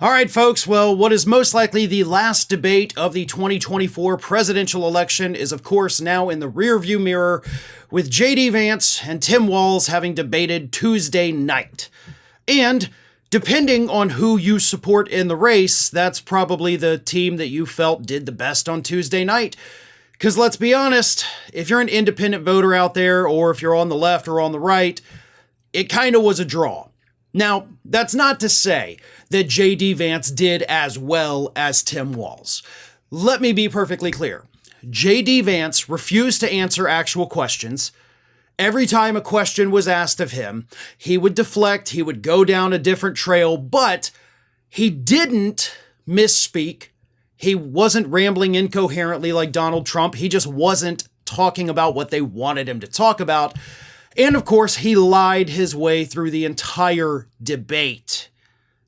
All right, folks. Well, what is most likely the last debate of the 2024 presidential election is, of course, now in the rearview mirror, with J.D. Vance and Tim Walz having debated Tuesday night. And depending on who you support in the race, that's probably the team that you felt did the best on Tuesday night. Because let's be honest, if you're an independent voter out there, or if you're on the left or on the right, it kind of was a draw. Now, that's not to say that J.D. Vance did as well as Tim Walz. Let me be perfectly clear. J.D. Vance refused to answer actual questions. Every time a question was asked of him, he would deflect, he would go down a different trail, but he didn't misspeak. He wasn't rambling incoherently like Donald Trump. He just wasn't talking about what they wanted him to talk about. And of course, he lied his way through the entire debate.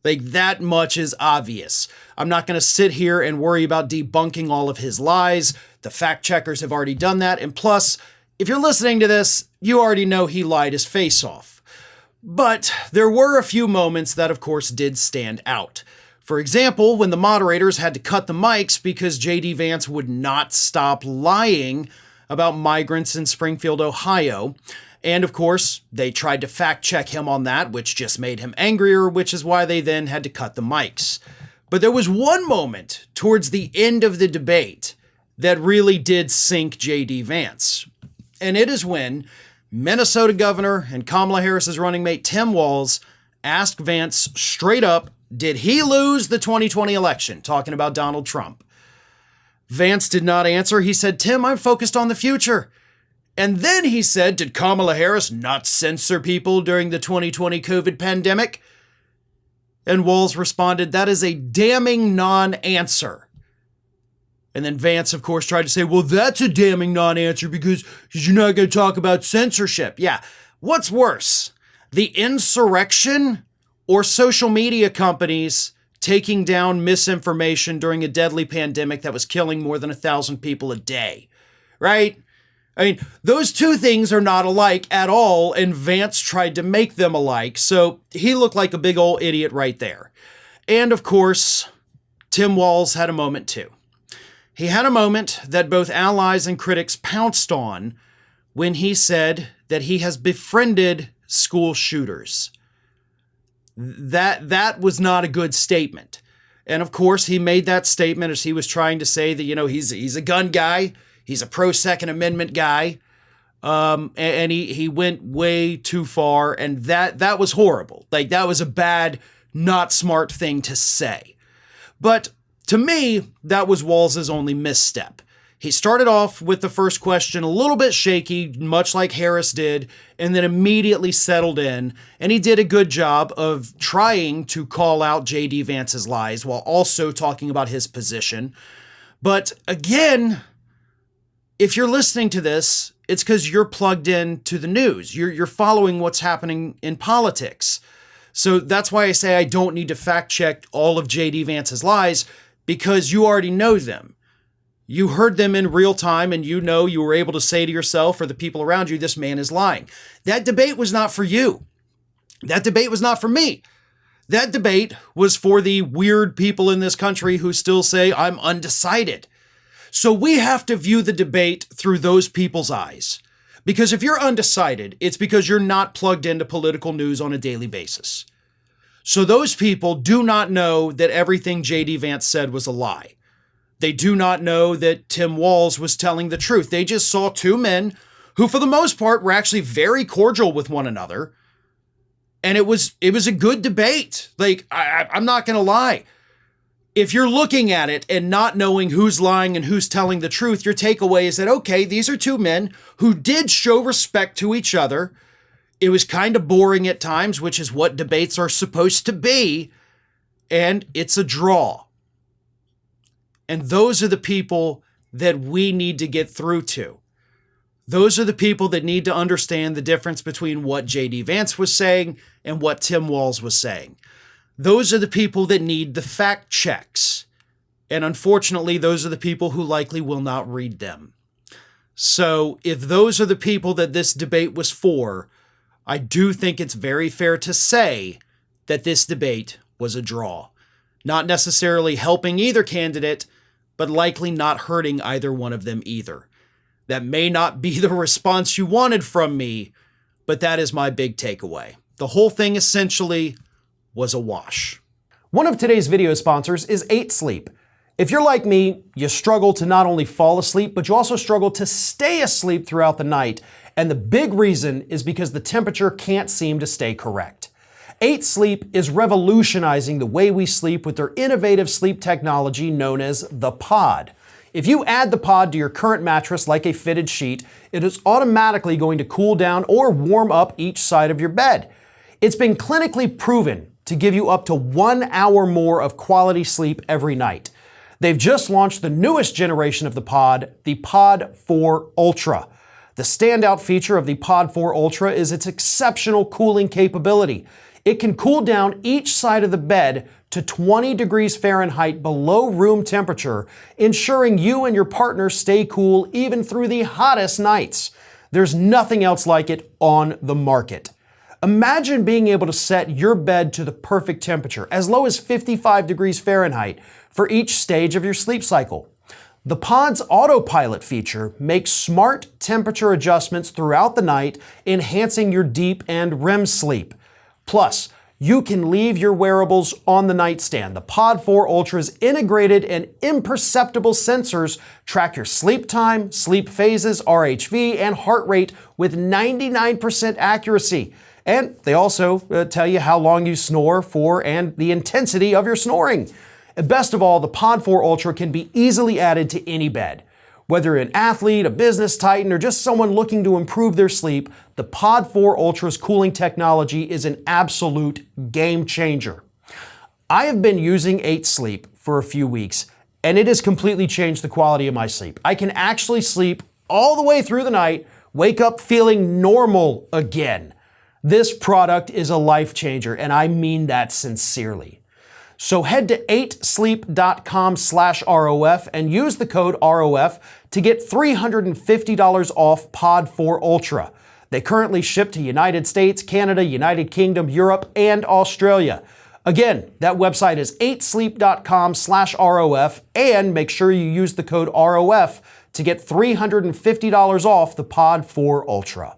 Like, that much is obvious. I'm not going to sit here and worry about debunking all of his lies. The fact checkers have already done that. And plus, if you're listening to this, you already know he lied his face off. But there were a few moments that, of course, did stand out. For example, when the moderators had to cut the mics because J.D. Vance would not stop lying about migrants in Springfield, Ohio. And of course, they tried to fact check him on that, which just made him angrier, which is why they then had to cut the mics. But there was one moment towards the end of the debate that really did sink J.D. Vance. And it is when Minnesota Governor and Kamala Harris's running mate Tim Walz asked Vance straight up, did he lose the 2020 election? Talking about Donald Trump. Vance did not answer. He said, Tim, I'm focused on the future. And then he said, did Kamala Harris not censor people during the 2020 COVID pandemic? And Walz responded, that is a damning non-answer. And then Vance, of course, tried to say, well, that's a damning non-answer because you're not going to talk about censorship. Yeah. What's worse, the insurrection or social media companies taking down misinformation during a deadly pandemic that was killing more than 1,000 people a day, right? I mean, those two things are not alike at all, and Vance tried to make them alike, so he looked like a big old idiot right there. And of course, Tim Walz had a moment too. He had a moment that both allies and critics pounced on when he said that he has befriended school shooters. That was not a good statement. And of course, he made that statement as he was trying to say that, he's a gun guy. He's a pro-Second Amendment guy, and he went way too far, and that was horrible. Like, that was a bad, not smart thing to say. But to me, that was Walz's only misstep. He started off with the first question a little bit shaky, much like Harris did, and then immediately settled in, and he did a good job of trying to call out J.D. Vance's lies while also talking about his position. But again, if you're listening to this, it's because you're plugged in to the news. You're following what's happening in politics. So that's why I say I don't need to fact check all of J.D. Vance's lies, because you already know them. You heard them in real time, and you were able to say to yourself or the people around you, this man is lying. That debate was not for you. That debate was not for me. That debate was for the weird people in this country who still say, I'm undecided. So we have to view the debate through those people's eyes. Because if you're undecided, it's because you're not plugged into political news on a daily basis. So those people do not know that everything J.D. Vance said was a lie. They do not know that Tim Walz was telling the truth. They just saw two men who, for the most part, were actually very cordial with one another. And it was a good debate. Like, I'm not going to lie. If you're looking at it and not knowing who's lying and who's telling the truth, your takeaway is that, okay, these are two men who did show respect to each other. It was kind of boring at times, which is what debates are supposed to be. And it's a draw. And those are the people that we need to get through to. Those are the people that need to understand the difference between what J.D. Vance was saying and what Tim Walz was saying. Those are the people that need the fact checks. And unfortunately, those are the people who likely will not read them. So if those are the people that this debate was for, I do think it's very fair to say that this debate was a draw. not necessarily helping either candidate, but likely not hurting either one of them either. That may not be the response you wanted from me, but that is my big takeaway. The whole thing essentially was a wash. One of today's video sponsors is 8 Sleep. If you're like me, you struggle to not only fall asleep, but you also struggle to stay asleep throughout the night. And the big reason is because the temperature can't seem to stay correct. 8 Sleep is revolutionizing the way we sleep with their innovative sleep technology known as the Pod. If you add the Pod to your current mattress like a fitted sheet, it is automatically going to cool down or warm up each side of your bed. It's been clinically proven to give you up to 1 hour more of quality sleep every night. They've just launched the newest generation of the Pod 4 Ultra. The standout feature of the Pod 4 Ultra is its exceptional cooling capability. It can cool down each side of the bed to 20 degrees Fahrenheit below room temperature, ensuring you and your partner stay cool even through the hottest nights. There's nothing else like it on the market. Imagine being able to set your bed to the perfect temperature, as low as 55 degrees Fahrenheit, for each stage of your sleep cycle. The Pod's autopilot feature makes smart temperature adjustments throughout the night, enhancing your deep and REM sleep. Plus, you can leave your wearables on the nightstand. The Pod 4 Ultra's integrated and imperceptible sensors track your sleep time, sleep phases, RHV, and heart rate with 99% accuracy. And they also tell you how long you snore for and the intensity of your snoring. And best of all, the Pod 4 Ultra can be easily added to any bed. Whether an athlete, a business titan, or just someone looking to improve their sleep, the Pod 4 Ultra's cooling technology is an absolute game changer. I have been using 8 Sleep for a few weeks, and it has completely changed the quality of my sleep. I can actually sleep all the way through the night, wake up feeling normal again. This product is a life changer, and I mean that sincerely. So head to 8sleep.com/ROF and use the code ROF to get $350 off Pod 4 Ultra. They currently ship to United States, Canada, United Kingdom, Europe, and Australia. Again, that website is 8sleep.com/ROF, and make sure you use the code ROF to get $350 off the Pod 4 Ultra.